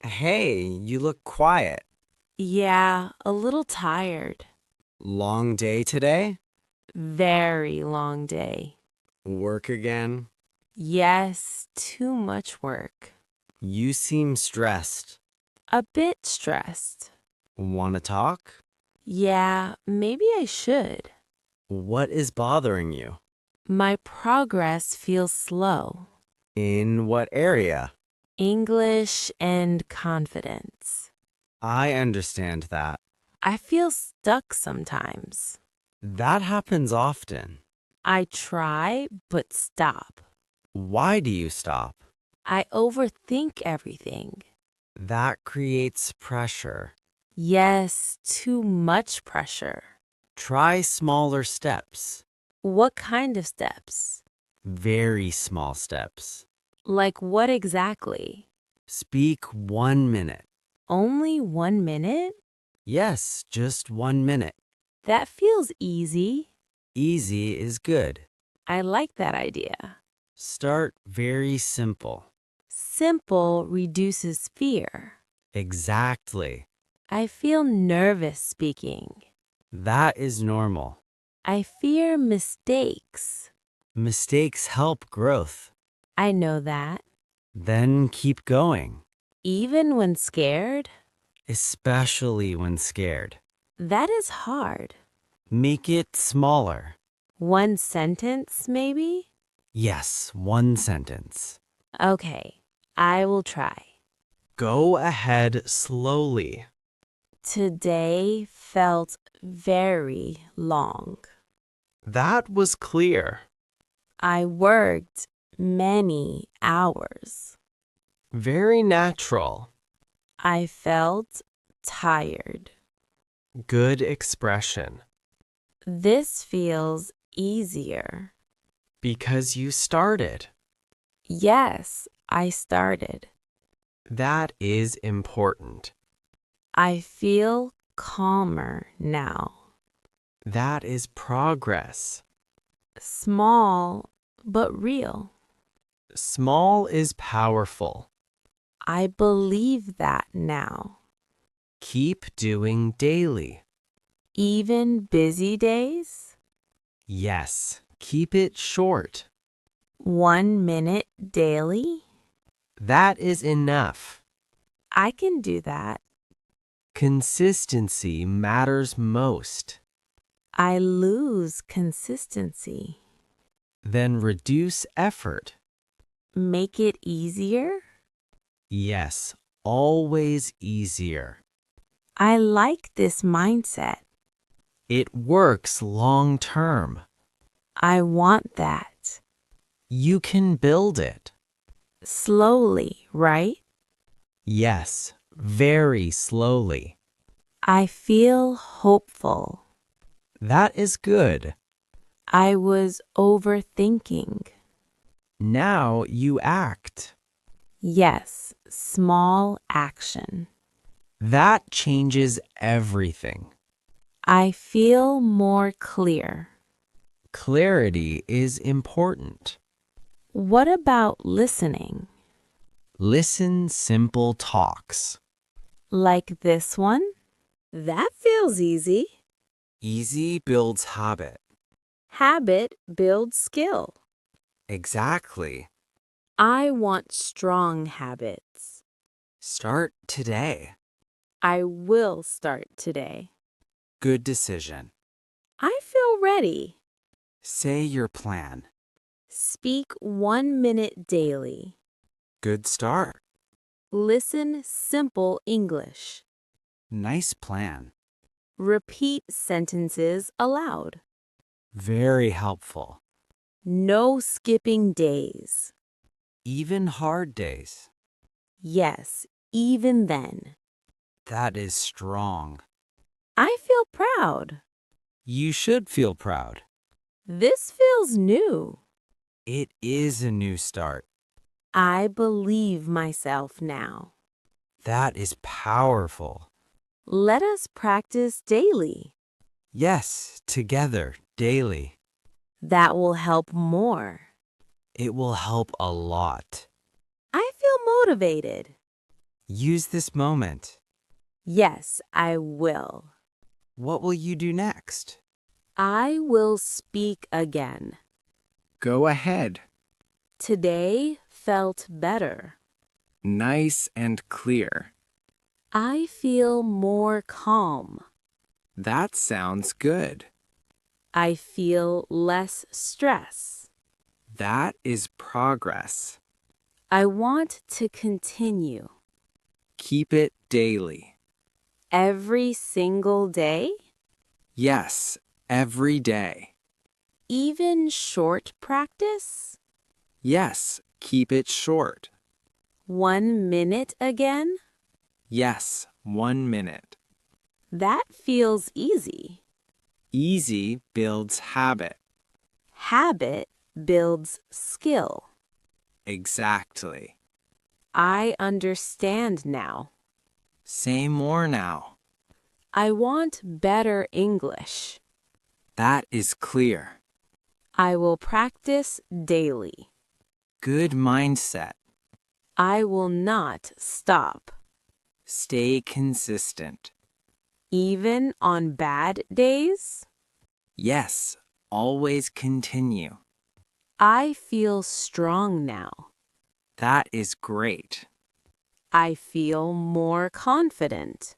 Hey, you look quiet. Yeah, a little tired. Long day today? Very long day. Work again? Yes, too much work. You seem stressed. A bit stressed. Want to talk? Yeah, maybe I should. What is bothering you? My progress feels slow. In what area? English and confidence. I understand that. I feel stuck sometimes. That happens often. I try, but stop. Why do you stop? I overthink everything. That creates pressure. Yes, too much pressure. Try smaller steps. What kind of steps? Very small steps. Like what exactly? Speak 1 minute. Only 1 minute? Yes, just 1 minute. That feels easy. Easy is good. I like that idea. Start very simple. Simple reduces fear. Exactly. I feel nervous speaking. That is normal. I fear mistakes. Mistakes help growth. I know that. Then keep going, Even when scared? especially when scared. That is hard. Make it smaller. One sentence, maybe? Yes, one sentence. Okay, I will try. Go ahead slowly. Today felt very long. That was clear. I worked many hours. Very natural. I felt tired. Good expression. This feels easier. Because you started. Yes, I started. That is important. I feel calmer now. That is progress. Small, but real. Small is powerful. I believe that now. Keep doing daily. Even busy days? Yes, keep it short. 1 minute daily? That is enough. I can do that. Consistency matters most. I lose consistency. Then reduce effort. Make it easier? Yes, always easier. I like this mindset. It works long term. I want that. You can build it. Slowly, right? Yes, very slowly. I feel hopeful. That is good. I was overthinking. Now you act. Yes, small action. That changes everything. I feel more clear. Clarity is important. What about listening? Listen simple talks. Like this one? That feels easy. Easy builds habit. Habit builds skill. Exactly. I want strong habits. Start today. I will start today. Good decision. I feel ready. Say your plan. Speak 1 minute daily. Good start. Listen simple English. Nice plan. Repeat sentences aloud. Very helpful. No skipping days. Even hard days. Yes, even then. That is strong. I feel proud. You should feel proud. This feels new. It is a new start. I believe myself now. That is powerful. Let us practice daily. Yes, together, daily. That will help more. It will help a lot. I feel motivated. Use this moment. Yes, I will. What will you do next? I will speak again. Go ahead. Today felt better. Nice and clear. I feel more calm. That sounds good. I feel less stress. That is progress. I want to continue. Keep it daily. Every single day? Yes, every day. Even short practice? Yes, keep it short. 1 minute again? Yes, 1 minute. That feels easy. Easy builds habit. Habit builds skill. Exactly. I understand now. Say more now. I want better English. That is clear. I will practice daily. Good mindset. I will not stop. Stay consistent. Even on bad days? Yes, always continue. I feel strong now. That is great. I feel more confident.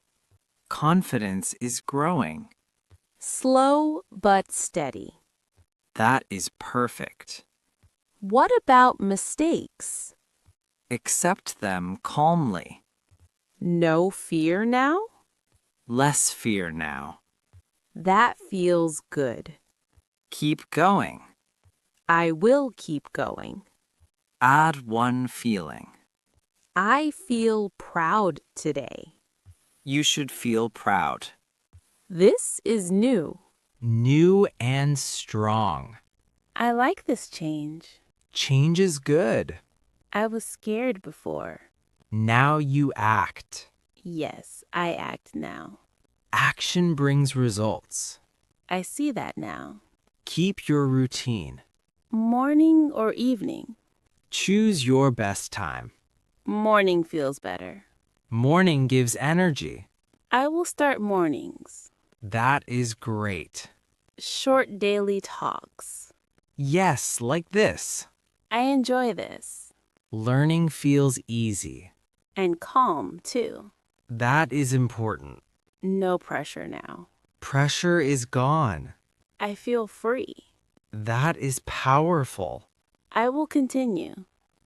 Confidence is growing. Slow but steady. That is perfect. What about mistakes? Accept them calmly. No fear now? Less fear now. That feels good. Keep going. I will keep going. Add one feeling. I feel proud today. You should feel proud. This is new. New and strong. I like this change. Change is good. I was scared before. Now you act. Yes, I act now. Action brings results. I see that now. Keep your routine. Morning or evening? Choose your best time. Morning feels better. Morning gives energy. I will start mornings. That is great. Short daily talks. Yes, like this. I enjoy this. Learning feels easy. And calm, too. That is important. No pressure now. Pressure is gone. I feel free. That is powerful. I will continue.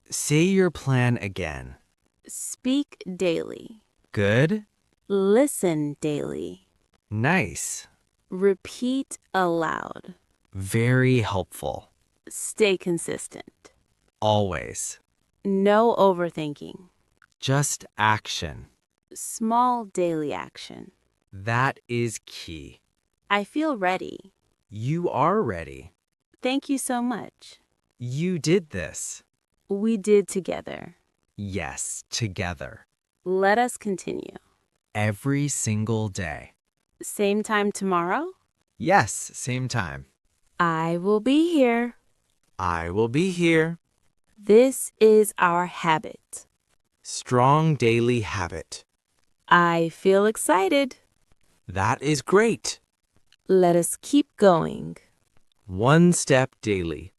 Say your plan again. Speak daily. Good? Listen daily. Nice. Repeat aloud. Very helpful. Stay consistent. Always. No overthinking. Just action. Small daily action. That is key. I feel ready. You are ready. Thank you so much. You did this. We did together. Yes, together. Let us continue. Every single day. Same time tomorrow? Yes, same time. I will be here. I will be here. This is our habit. Strong daily habit. I feel excited. That is great. Let us keep going. One step daily.